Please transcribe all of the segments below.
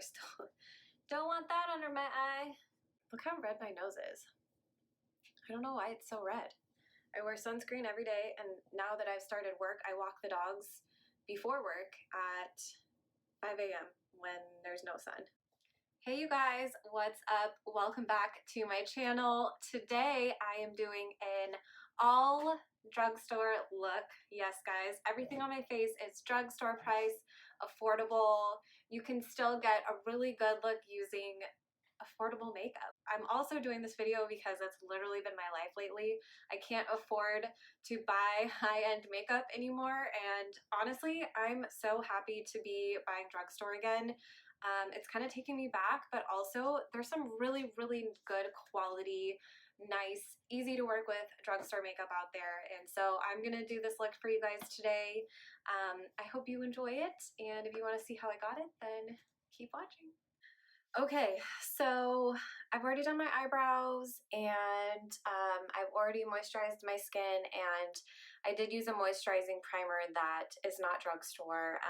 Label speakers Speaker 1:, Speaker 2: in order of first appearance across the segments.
Speaker 1: first. Don't want that under my eye. Look how red my nose is. I don't know why it's so red. I wear sunscreen every day, and now that I've started work, I walk the dogs before work at 5 a.m. when there's no sun. Hey you guys, what's up? Welcome back to my channel. Today I am doing an all drugstore look. Yes guys, everything on my face is drugstore price, affordable. You can still get a really good look using affordable makeup. I'm also doing this video because that's literally been my life lately. I can't afford to buy high-end makeup anymore, and honestly, I'm so happy to be buying drugstore again. It's kind of taking me back, but also there's some really, really good quality, nice, easy to work with drugstore makeup out there, and so I'm gonna do this look for you guys today. I hope you enjoy it, and if you want to see how I got it, then keep watching. Okay, so I've already done my eyebrows, and I've already moisturized my skin, and I did use a moisturizing primer that is not drugstore.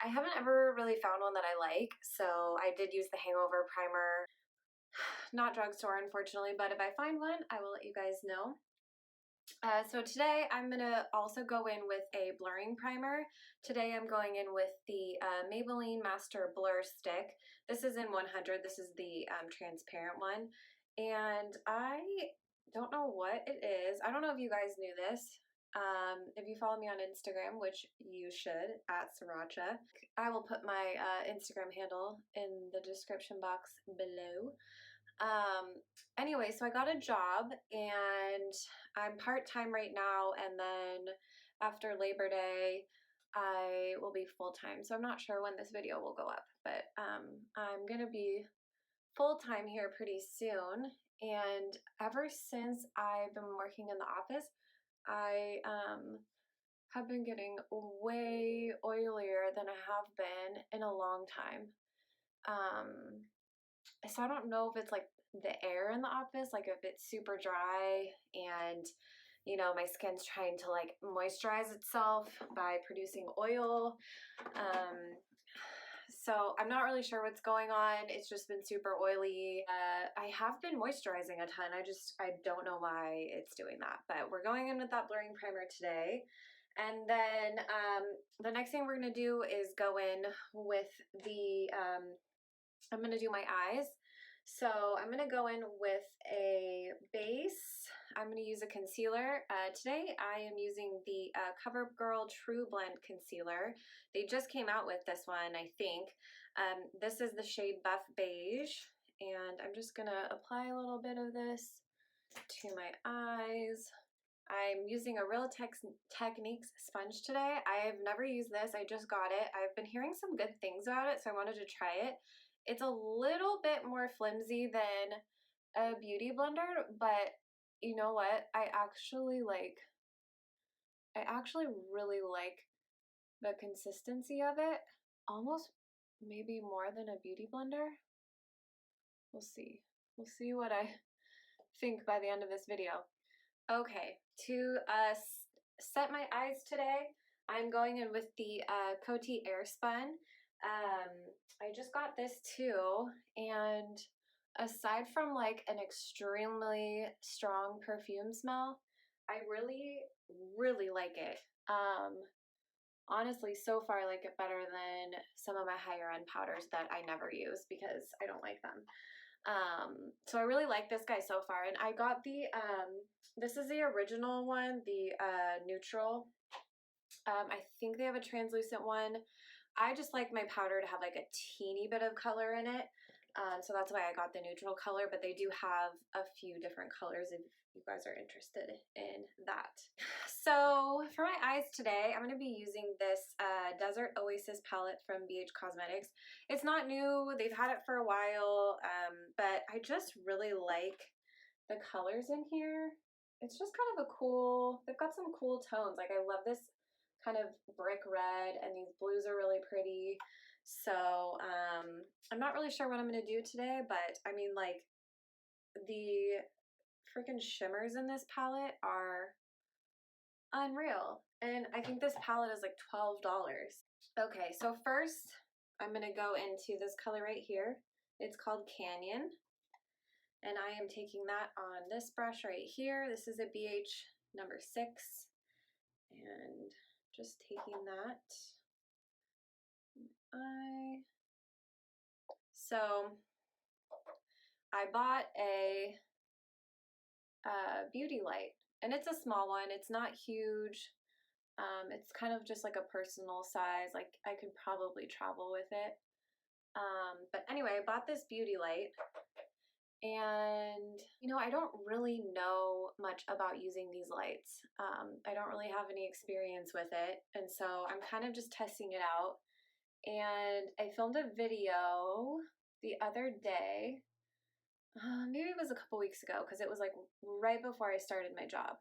Speaker 1: I haven't ever really found one that I like, so I did use the Hangover primer, not drugstore unfortunately, but if I find one, I will let you guys know. So today I'm going to also go in with a blurring primer. Today I'm going in with the Maybelline Master Blur Stick. This is in 100. This is the transparent one. And I don't know what it is. I don't know if you guys knew this. If you follow me on Instagram, which you should, at Sriracha, I will put my Instagram handle in the description box below. Anyway, so I got a job and I'm part-time right now, and then after Labor Day I will be full-time. So I'm not sure when this video will go up, but I'm gonna be full-time here pretty soon. And ever since I've been working in the office, I have been getting way oilier than I have been in a long time. So I don't know if it's like the air in the office, like if it's super dry and, you know, my skin's trying to like moisturize itself by producing oil. So I'm not really sure what's going on. It's just been super oily. I have been moisturizing a ton. I don't know why it's doing that, but we're going in with that blurring primer today. And then the next thing we're gonna do is go in with the, I'm gonna do my eyes. So I'm gonna go in with a base. I'm gonna use a concealer. Today I am using the CoverGirl True Blend Concealer. They just came out with this one, I think. This is the shade Buff Beige, and I'm just gonna apply a little bit of this to my eyes. I'm using a Real Techniques sponge today. I've never used this, I just got it. I've been hearing some good things about it, so I wanted to try it. It's a little bit more flimsy than a beauty blender, but you know what? I actually really like the consistency of it. Almost maybe more than a beauty blender. We'll see. We'll see what I think by the end of this video. Okay, to set my eyes today, I'm going in with the Coty Airspun. I just got this too, and aside from like an extremely strong perfume smell, I really, really like it. Honestly, so far I like it better than some of my higher end powders that I never use because I don't like them. So I really like this guy so far, and I got the, this is the original one, the neutral. I think they have a translucent one. I just like my powder to have like a teeny bit of color in it, so that's why I got the neutral color, but they do have a few different colors if you guys are interested in that. So for my eyes today, I'm going to be using this Desert Oasis palette from BH Cosmetics. It's not new, they've had it for a while, but I just really like the colors in here. It's just kind of a cool, they've got some cool tones. Like I love this kind of brick red, and these blues are really pretty. So I'm not really sure what I'm going to do today, but I mean, like, the freaking shimmers in this palette are unreal, and I think this palette is like $12. Okay, so first I'm going to go into this color right here. It's called Canyon. And I am taking that on this brush right here. This is a BH number 6. And just taking that. So I bought a beauty light, and it's a small one. It's not huge. It's kind of just like a personal size. Like I could probably travel with it. But anyway, I bought this beauty light, and you know, I don't really know much about using these lights. I don't really have any experience with it, and so I'm kind of just testing it out. And I filmed a video the other day. Maybe it was a couple weeks ago, because it was like right before I started my job.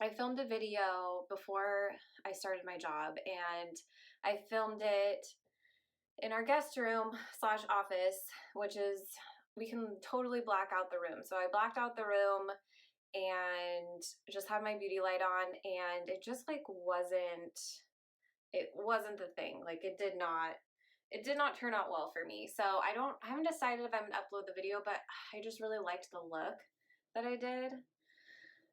Speaker 1: I filmed a video before I started my job, and I filmed it in our guest room / office, which is, we can totally black out the room. So I blacked out the room and just had my beauty light on, and it just like wasn't the thing. Like it did not turn out well for me. So I haven't decided if I'm gonna upload the video, but I just really liked the look that I did.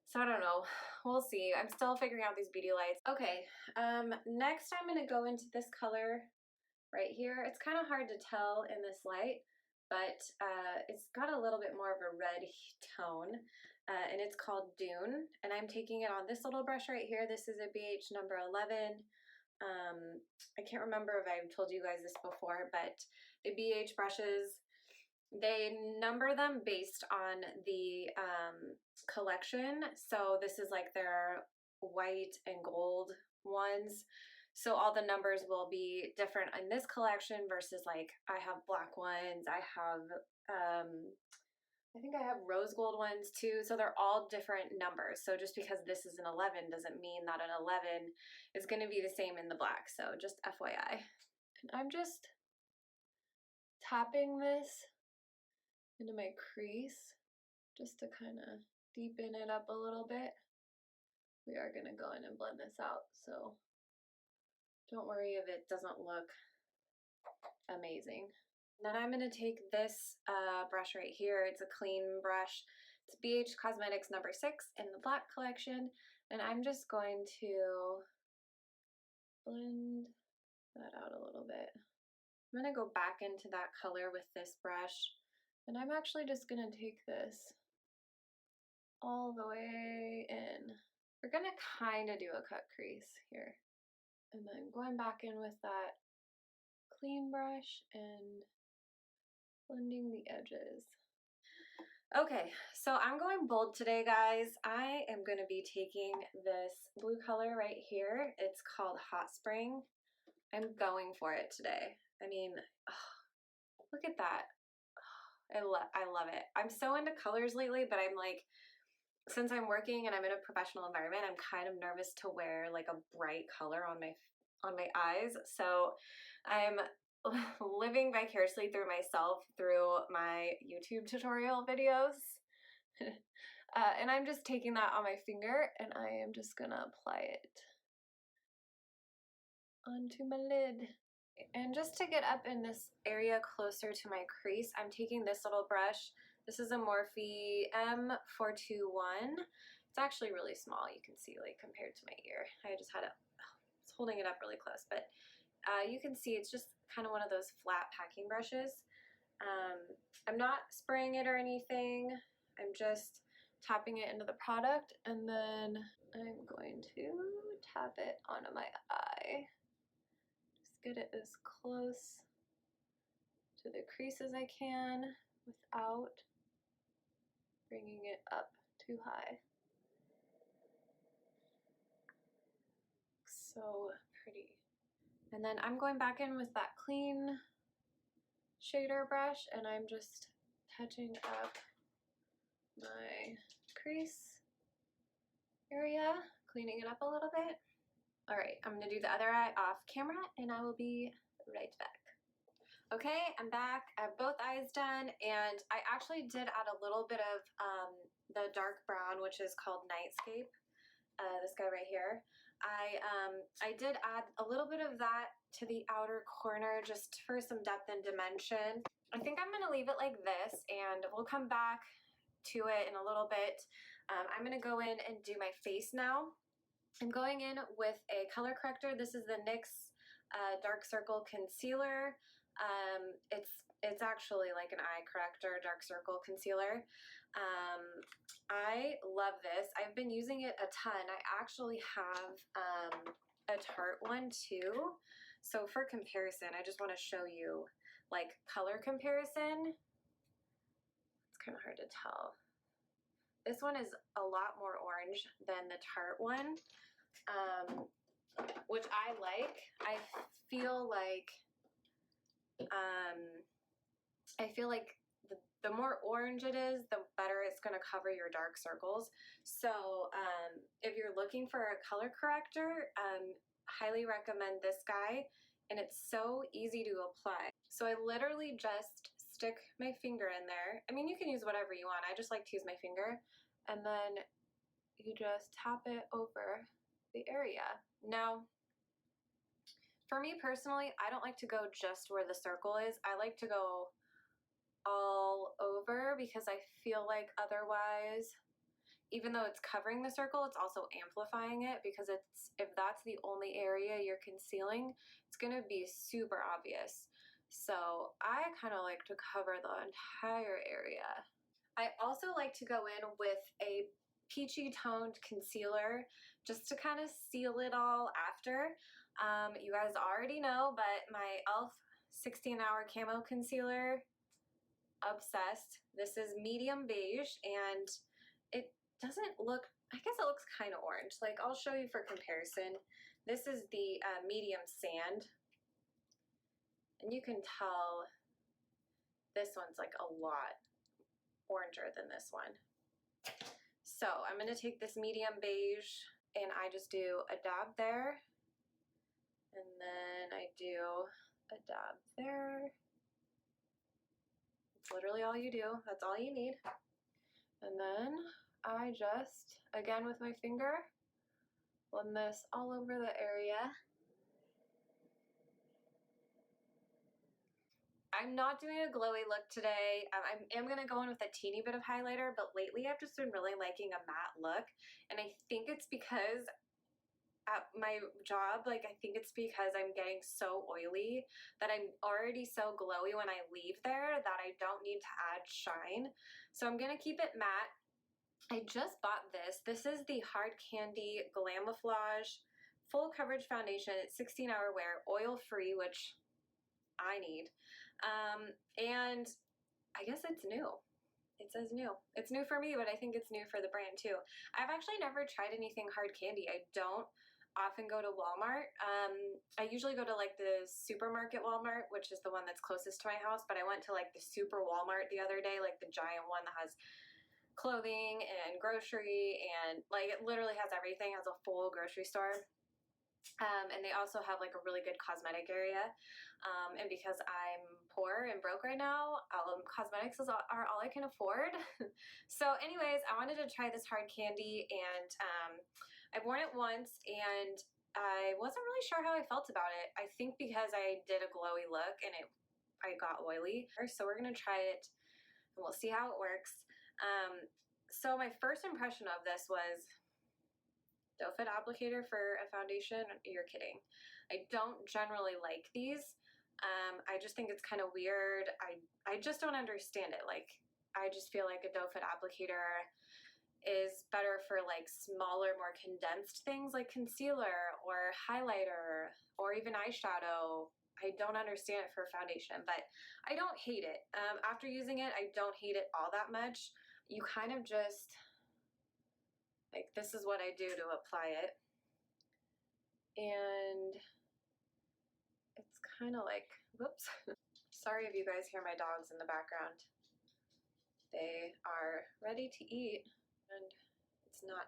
Speaker 1: So I don't know, we'll see. I'm still figuring out these beauty lights. Okay, next I'm gonna go into this color right here. It's kind of hard to tell in this light, but it's got a little bit more of a red tone, and it's called Dune. And I'm taking it on this little brush right here. This is a BH number 11. I can't remember if I've told you guys this before, but the BH brushes, they number them based on the collection. So this is like their white and gold ones. So all the numbers will be different in this collection versus like I have black ones, I have I think I have rose gold ones too. So they're all different numbers. So just because this is an 11 doesn't mean that an 11 is going to be the same in the black. So just FYI. And I'm just tapping this into my crease just to kind of deepen it up a little bit. We are going to go in and blend this out. So don't worry if it doesn't look amazing. Then I'm going to take this brush right here. It's a clean brush. It's BH Cosmetics number 6 in the black collection. And I'm just going to blend that out a little bit. I'm going to go back into that color with this brush. And I'm actually just going to take this all the way in. We're going to kind of do a cut crease here. And then going back in with that clean brush and blending the edges. Okay, so I'm going bold today, guys. I am going to be taking this blue color right here. It's called Hot Spring. I'm going for it today. I mean, oh, look at that. Oh, I love it. I'm so into colors lately, but I'm like, since I'm working and I'm in a professional environment, I'm kind of nervous to wear like a bright color on my eyes. So I'm living vicariously through myself through my YouTube tutorial videos. And I'm just taking that on my finger and I am just gonna apply it onto my lid. And just to get up in this area closer to my crease, I'm taking this little brush. This is a Morphe M421. It's actually really small. You can see like compared to my ear. I just had it's holding it up really close, but you can see it's just kind of one of those flat packing brushes. I'm not spraying it or anything. I'm just tapping it into the product, and then I'm going to tap it onto my eye. Just get it as close to the crease as I can without bringing it up too high. So pretty. And then I'm going back in with that clean shader brush and I'm just touching up my crease area, cleaning it up a little bit. All right, I'm gonna do the other eye off camera and I will be right back. Okay, I'm back. I have both eyes done, and I actually did add a little bit of the dark brown, which is called Nightscape, this guy right here. I did add a little bit of that to the outer corner just for some depth and dimension. I think I'm gonna leave it like this, and we'll come back to it in a little bit. I'm gonna go in and do my face now. I'm going in with a color corrector. This is the NYX Dark Circle Concealer. It's actually like an eye corrector, dark circle concealer. I love this. I've been using it a ton. I actually have a Tarte one too. So for comparison, I just want to show you like color comparison. It's kind of hard to tell. This one is a lot more orange than the Tarte one, which I like. I feel like the more orange it is, the better it's going to cover your dark circles. So if you're looking for a color corrector, highly recommend this guy, and it's so easy to apply. So I literally just stick my finger in there. I mean, you can use whatever you want. I just like to use my finger, and then you just tap it over the area. Now, for me personally, I don't like to go just where the circle is. I like to go all over because I feel like otherwise, even though it's covering the circle, it's also amplifying it, because if that's the only area you're concealing, it's gonna be super obvious. So I kind of like to cover the entire area. I also like to go in with a peachy toned concealer just to kind of seal it all after. You guys already know, but my e.l.f. 16-hour camo concealer, obsessed. This is medium beige, and it doesn't look, I guess it looks kind of orange. Like, I'll show you for comparison. This is the medium sand, and you can tell this one's like a lot oranger than this one. So I'm going to take this medium beige, and I just do a dab there, and then I do a dab there. It's literally all you do. That's all you need. And then I just, again with my finger, blend this all over the area. I'm not doing a glowy look today. I am going to go in with a teeny bit of highlighter, but lately I've just been really liking a matte look. And I think it's because at my job, I think it's because I'm getting so oily that I'm already so glowy when I leave there that I don't need to add shine. So I'm going to keep it matte. I just bought this. This is the Hard Candy Glamouflage Full Coverage Foundation. It's 16-hour wear, oil-free, which I need. And I guess it's new. It says new. It's new for me, but I think it's new for the brand too. I've actually never tried anything Hard Candy. I don't often go to Walmart. I usually go to like the supermarket Walmart, which is the one that's closest to my house, but I went to like the super Walmart the other day, like the giant one that has clothing and grocery, and like it literally has everything, has a full grocery store. And they also have like a really good cosmetic area. And because I'm poor and broke right now, cosmetics are all I can afford. So anyways, I wanted to try this Hard Candy, and I've worn it once, and I wasn't really sure how I felt about it. I think because I did a glowy look and I got oily. So we're gonna try it and we'll see how it works. So my first impression of this was, doe foot applicator for a foundation? You're kidding. I don't generally like these. I just think it's kind of weird. I just don't understand it. Like, I just feel like a doe foot applicator is better for like smaller, more condensed things like concealer or highlighter or even eyeshadow. I don't understand it for foundation, but I don't hate it. After using it, I don't hate it all that much. You kind of just, like, this is what I do to apply it. And it's kind of like, whoops. Sorry if you guys hear my dogs in the background. They are ready to eat, and it's not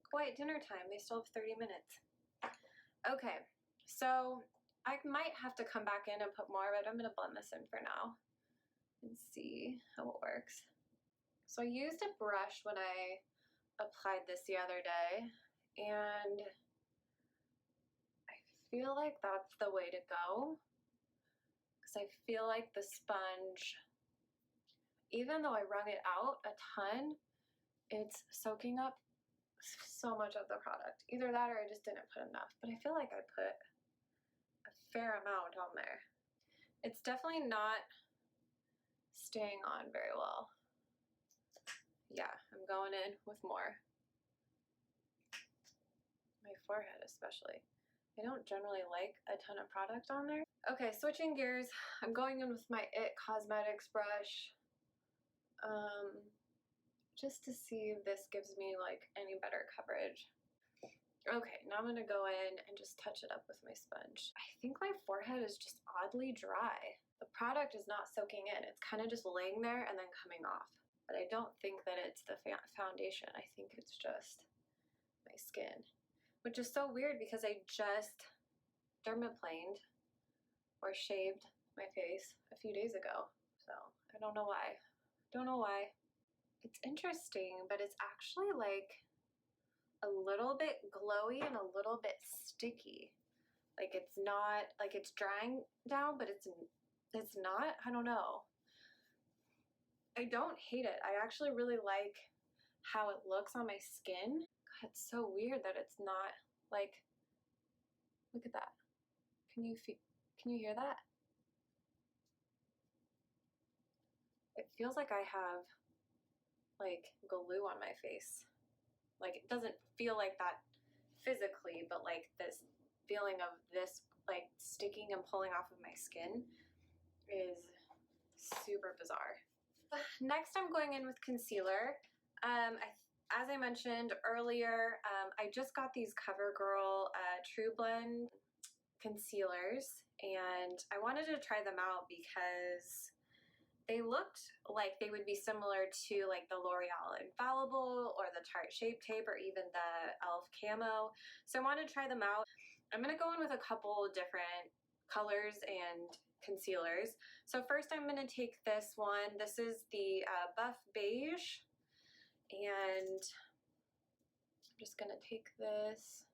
Speaker 1: quite dinner time. They still have 30 minutes. Okay, so I might have to come back in and put more, but I'm going to blend this in for now and see how it works. So I used a brush when I applied this the other day, and feel like that's the way to go, because I feel like the sponge, even though I wrung it out a ton, it's soaking up so much of the product. Either that or I just didn't put enough, but I feel like I put a fair amount on there. It's definitely not staying on very well. Yeah, I'm going in with more. My forehead especially. I don't generally like a ton of product on there. Okay, switching gears. I'm going in with my IT Cosmetics brush. Just to see if this gives me like any better coverage. Okay, now I'm gonna go in and just touch it up with my sponge. I think my forehead is just oddly dry. The product is not soaking in. It's kind of just laying there and then coming off. But I don't think that it's the foundation. I think it's just my skin. Which is so weird because I just dermaplaned or shaved my face a few days ago. So I don't know why. Don't know why. It's interesting, but it's actually like a little bit glowy and a little bit sticky. Like it's not, like it's drying down, but it's not. I don't know. I don't hate it. I actually really like how it looks on my skin. God, it's so weird that it's not like, look at that. Can you hear that? It feels like I have like glue on my face. Like it doesn't feel like that physically, but like this feeling of this like sticking and pulling off of my skin is super bizarre. Next, I'm going in with concealer. As I mentioned earlier, I just got these CoverGirl True Blend concealers, and I wanted to try them out because they looked like they would be similar to like the L'Oreal Infallible or the Tarte Shape Tape or even the e.l.f. Camo. So I wanted to try them out. I'm going to go in with a couple different colors and concealers. So first I'm going to take this one. This is the Buff Beige, and I'm just going to take this.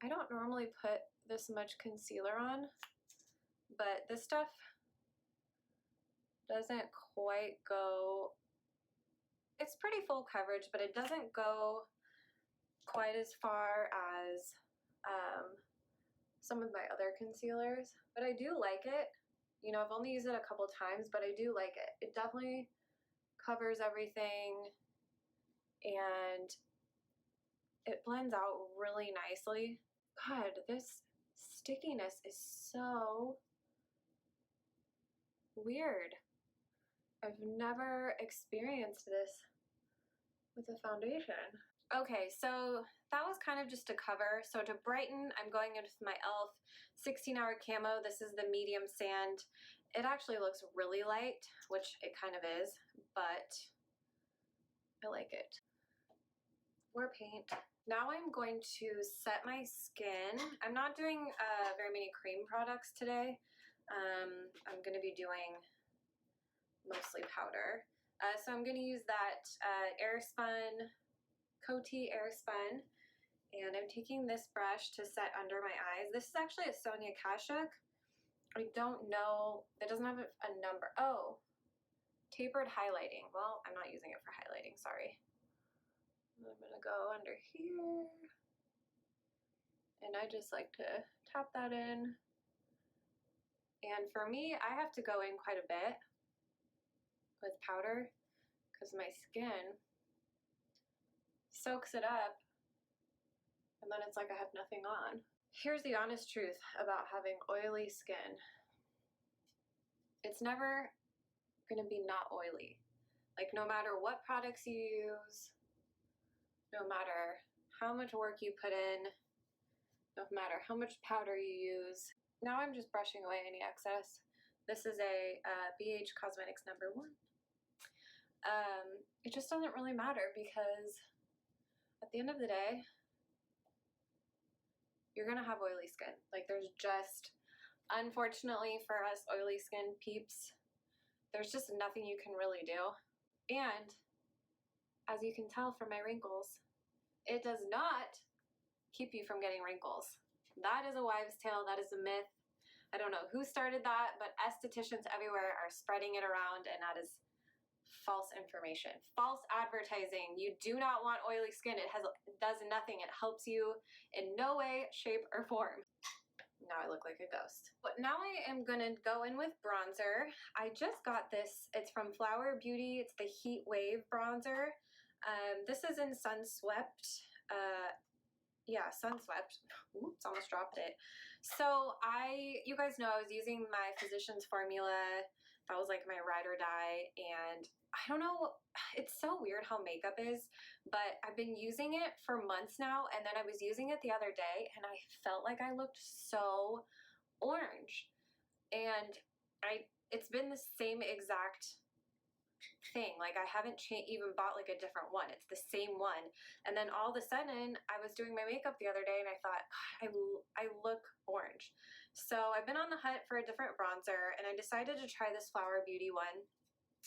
Speaker 1: I don't normally put this much concealer on, but this stuff doesn't quite go, it's pretty full coverage, but it doesn't go quite as far as some of my other concealers, but I do like it. You know, I've only used it a couple times, but I do like it. It definitely covers everything and it blends out really nicely. God, this stickiness is so weird. I've never experienced this with a foundation. Okay, so that was kind of just a cover. So to brighten, I'm going in with my e.l.f. 16-hour camo. This is the medium sand. It actually looks really light, which it kind of is, but I like it. More paint. Now I'm going to set my skin. I'm not doing very many cream products today. I'm going to be doing mostly powder. So I'm going to use that Airspun Coty Airspun, and I'm taking this brush to set under my eyes. This is actually a Sonia Kashuk. I don't know, it doesn't have a number. Oh, tapered highlighting. Well, I'm not using it for highlighting, sorry. I'm gonna go under here, and I just like to tap that in. And for me, I have to go in quite a bit with powder because my skin soaks it up, and then it's like I have nothing on. Here's the honest truth about having oily skin. It's never gonna be not oily. Like no matter what products you use, no matter how much work you put in, no matter how much powder you use. Now I'm just brushing away any excess. This is a BH Cosmetics number 1. It just doesn't really matter because at the end of the day, you're gonna have oily skin. Like there's just, unfortunately for us oily skin peeps, there's just nothing you can really do. And as you can tell from my wrinkles, it does not keep you from getting wrinkles. That is a wives' tale. That is a myth. I don't know who started that, but estheticians everywhere are spreading it around, and that is false information. False advertising. You do not want oily skin. It does nothing. It helps you in no way, shape, or form. Now I look like a ghost. But now I am gonna go in with bronzer. I just got this. It's from Flower Beauty. It's the Heat Wave bronzer. This is in Sunswept. Yeah, Sunswept. Oops, almost dropped it. So you guys know I was using my Physicians Formula. That was like my ride or die, and I don't know, it's so weird how makeup is, but I've been using it for months now, and then I was using it the other day, and I felt like I looked so orange. And it's been the same exact thing. Like, I haven't even bought like a different one. It's the same one. And then all of a sudden I was doing my makeup the other day and I thought, I look orange. So I've been on the hunt for a different bronzer, and I decided to try this Flower Beauty one.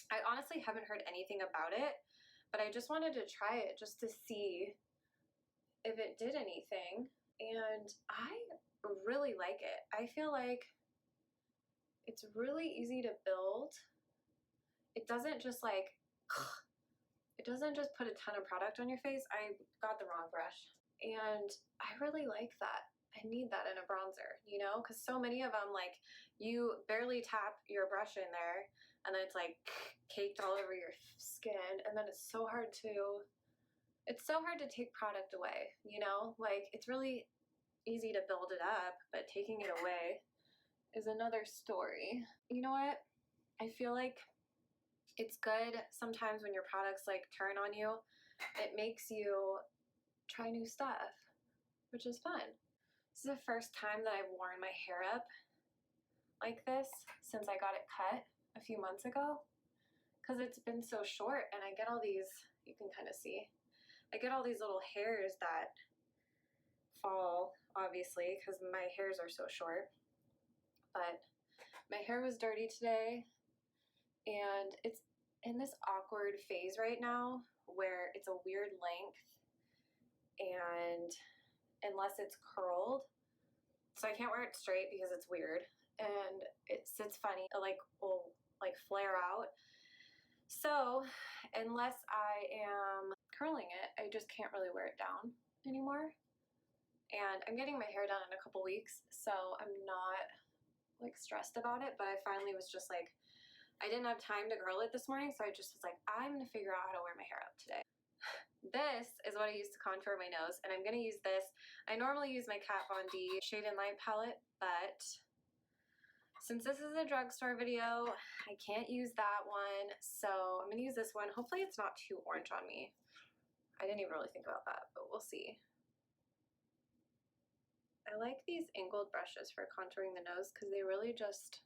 Speaker 1: I honestly haven't heard anything about it, but I just wanted to try it just to see if it did anything. And I really like it. I feel like it's really easy to build. It doesn't just like, it doesn't just put a ton of product on your face. I got the wrong brush. And I really like that. I need that in a bronzer, you know, because so many of them, like, you barely tap your brush in there and then it's like caked all over your skin, and then it's so hard to take product away, you know? Like, it's really easy to build it up, but taking it away is another story. You know what? I feel like it's good sometimes when your products like turn on you. It makes you try new stuff, which is fun. This is the first time that I've worn my hair up like this since I got it cut a few months ago, because it's been so short, and I get all these, you can kind of see, I get all these little hairs that fall, obviously, because my hairs are so short. But my hair was dirty today, and it's in this awkward phase right now where it's a weird length, and unless it's curled, so I can't wear it straight because it's weird, and it sits funny. It like will like flare out. So unless I am curling it, I just can't really wear it down anymore. And I'm getting my hair done in a couple weeks, so I'm not like stressed about it, but I finally was just like, I didn't have time to curl it this morning, so I just was like, I'm gonna figure out how to wear my hair up today. This is what I use to contour my nose, and I'm gonna use this. I normally use my Kat Von D Shade and Light palette, but since this is a drugstore video, I can't use that one, so I'm gonna use this one. Hopefully it's not too orange on me. I didn't even really think about that, but we'll see. I like these angled brushes for contouring the nose because they really just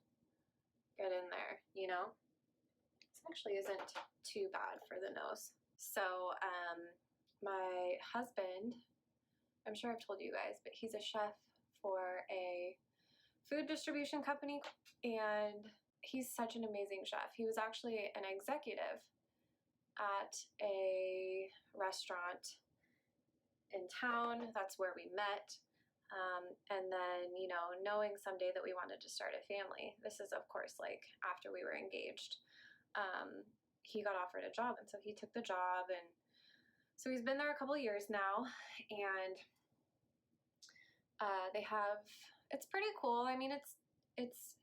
Speaker 1: get in there, you know? This actually isn't too bad for the nose. So my husband, I'm sure I've told you guys, but he's a chef for a food distribution company, and he's such an amazing chef. He was actually an executive at a restaurant in town. That's where we met. And then, you know, knowing someday that we wanted to start a family, this is of course like after we were engaged, he got offered a job, and so he took the job, and so he's been there a couple of years now, and they have, it's pretty cool. I mean, it's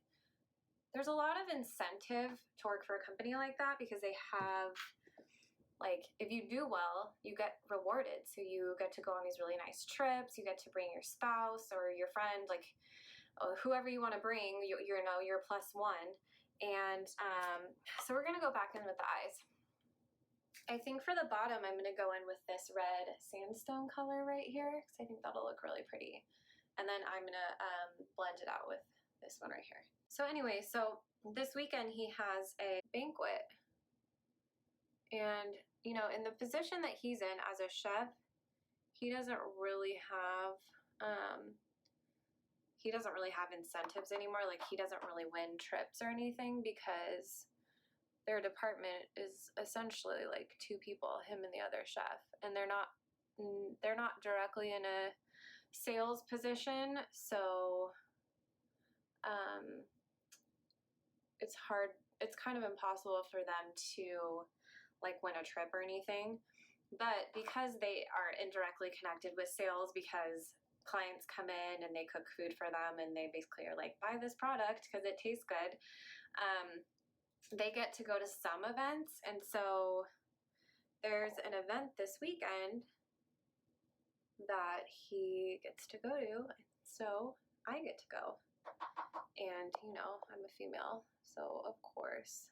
Speaker 1: there's a lot of incentive to work for a company like that because they have, like, if you do well, you get rewarded. So you get to go on these really nice trips. You get to bring your spouse or your friend, like whoever you want to bring, you know, you're plus one. And so we're going to go back in with the eyes. I think for the bottom, I'm going to go in with this red sandstone color right here because I think that'll look really pretty. And then I'm going to blend it out with this one right here. So anyway, so this weekend he has a banquet. And, you know, in the position that he's in as a chef, he doesn't really have incentives anymore. Like, he doesn't really win trips or anything because their department is essentially like two people, him and the other chef, and they're not directly in a sales position, so it's hard, it's kind of impossible for them to like win a trip or anything. But because they are indirectly connected with sales, because clients come in and they cook food for them and they basically are like, buy this product because it tastes good, they get to go to some events. And so there's an event this weekend that he gets to go to, so I get to go. And you know, I'm a female, so of course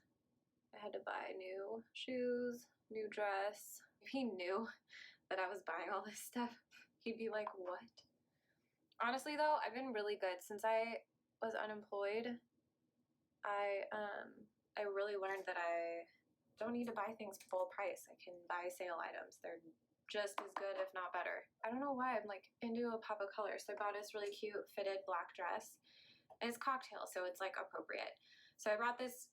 Speaker 1: I had to buy new shoes, new dress. If he knew that I was buying all this stuff, he'd be like, what? Honestly though, I've been really good since I was unemployed. I really learned that I don't need to buy things full price. I can buy sale items. They're just as good, if not better. I don't know why I'm like into a pop of color. So I bought this really cute fitted black dress. And it's cocktail, so it's like appropriate. So I bought this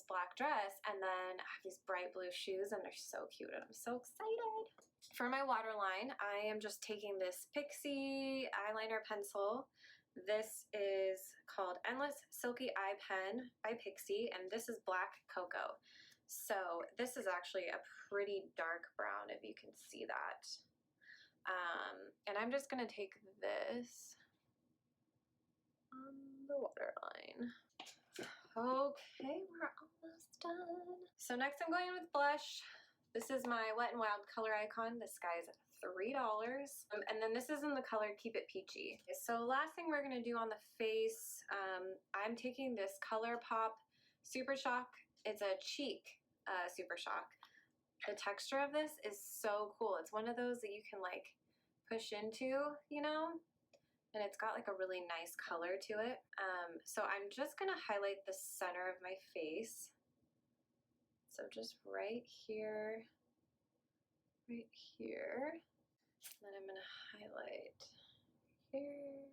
Speaker 1: black dress, and then I have these bright blue shoes, and they're so cute, and I'm so excited. For my waterline, I am just taking this Pixie eyeliner pencil. This is called Endless Silky Eye Pen by Pixie, and this is Black Cocoa. So this is actually a pretty dark brown, if you can see that. And I'm just gonna take this on the waterline. Okay, we're almost done. So next I'm going in with blush. This is my Wet n Wild color icon. This guy's $3. And then this is in the color Keep It Peachy. So last thing we're gonna do on the face, I'm taking this ColourPop Super Shock. It's a cheek Super Shock. The texture of this is so cool. It's one of those that you can like push into, you know? And it's got like a really nice color to it. So I'm just gonna highlight the center of my face. So just right here, right here. And then I'm gonna highlight here,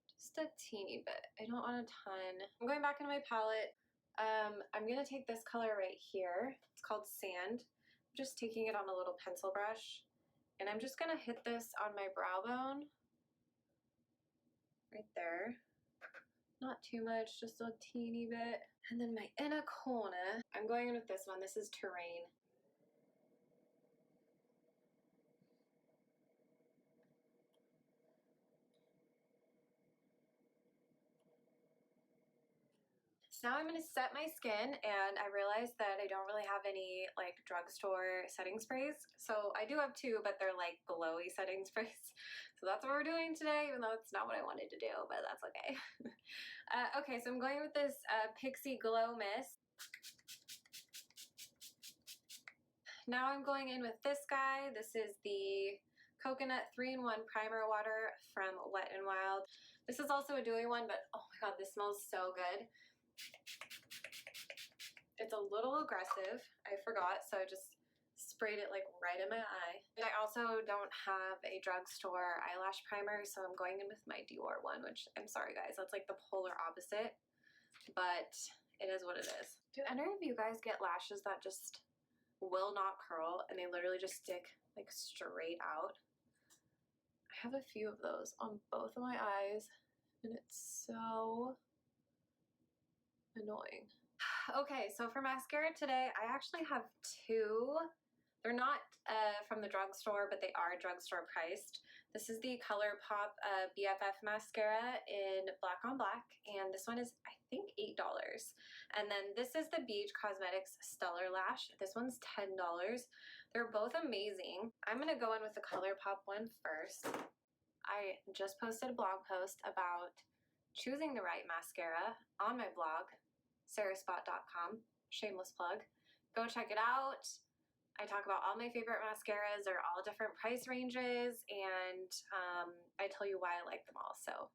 Speaker 1: just a teeny bit. I don't want a ton. I'm going back into my palette. I'm gonna take this color right here. It's called Sand. I'm just taking it on a little pencil brush. And I'm just gonna hit this on my brow bone. Right there. Not too much, just a teeny bit. And then my inner corner, I'm going in with this one. This is Terrain. Now I'm gonna set my skin, and I realized that I don't really have any like drugstore setting sprays. So I do have two, but they're like glowy setting sprays. So that's what we're doing today, even though it's not what I wanted to do, but that's okay. Okay, so I'm going with this Pixie Glow Mist. Now I'm going in with this guy. This is the Coconut 3-in-1 Primer Water from Wet n Wild. This is also a dewy one, but oh my god, this smells so good. It's a little aggressive, I forgot, so I just sprayed it like right in my eye. And I also don't have a drugstore eyelash primer, so I'm going in with my Dior one, which I'm sorry guys, that's like the polar opposite, but it is what it is. Do any of you guys get lashes that just will not curl and they literally just stick like straight out? I have a few of those on both of my eyes, and it's so annoying. Okay, so for mascara today, I actually have two. They're not from the drugstore, but they are drugstore priced. This is the ColourPop BFF mascara in Black on Black, and this one is, I think, $8. And then this is the Beach Cosmetics Stellar Lash. This one's $10. They're both amazing. I'm gonna go in with the ColourPop one first. I just posted a blog post about choosing the right mascara on my blog, sarahspot.com, shameless plug. Go check it out. I talk about all my favorite mascaras. They're all different price ranges, and I tell you why I like them all, so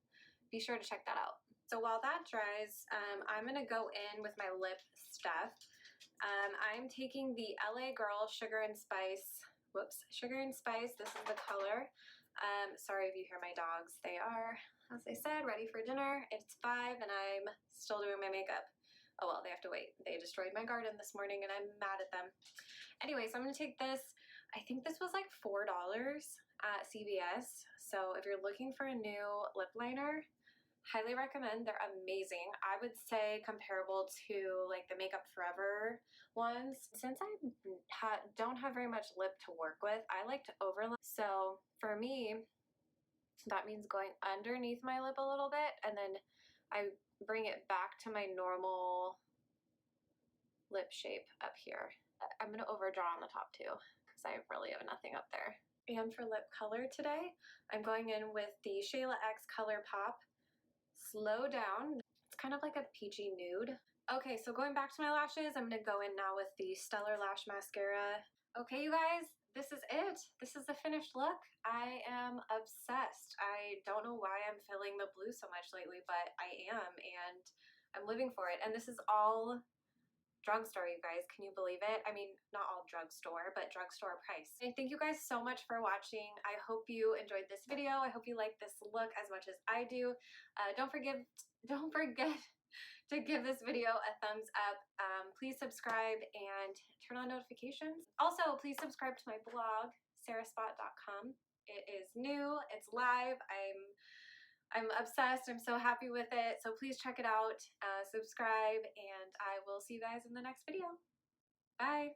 Speaker 1: be sure to check that out. So while that dries, I'm gonna go in with my lip stuff. I'm taking the LA Girl Sugar and Spice, Sugar and Spice, this is the color. Sorry if you hear my dogs. They are, as I said, ready for dinner. It's 5 and I'm still doing my makeup. Oh well, they have to wait. They destroyed my garden this morning and I'm mad at them. Anyway, so I'm gonna take this. I think this was like $4 at CVS. So if you're looking for a new lip liner, highly recommend. They're amazing. I would say comparable to like the Makeup Forever ones. Since I don't have very much lip to work with, I like to overlap. So for me, that means going underneath my lip a little bit, and then I bring it back to my normal lip shape up here. I'm going to overdraw on the top too, because I really have nothing up there. And for lip color today, I'm going in with the Shayla X Color Pop Slow Down. It's kind of like a peachy nude. Okay, so going back to my lashes, I'm going to go in now with the Stellar Lash Mascara. Okay, you guys, this is it. This is the finished look. I am obsessed. I don't know why I'm feeling the blue so much lately, but I am, and I'm living for it. And this is all Drugstore, you guys. Can you believe it? I mean, not all Drugstore, but Drugstore price. I thank you guys so much for watching. I hope you enjoyed this video. I hope you like this look as much as I do. Don't forget to give this video a thumbs up. Please subscribe and turn on notifications. Also, please subscribe to my blog, sarahspot.com. It is new. It's live. I'm obsessed. I'm so happy with it. So please check it out, subscribe, and I will see you guys in the next video. Bye.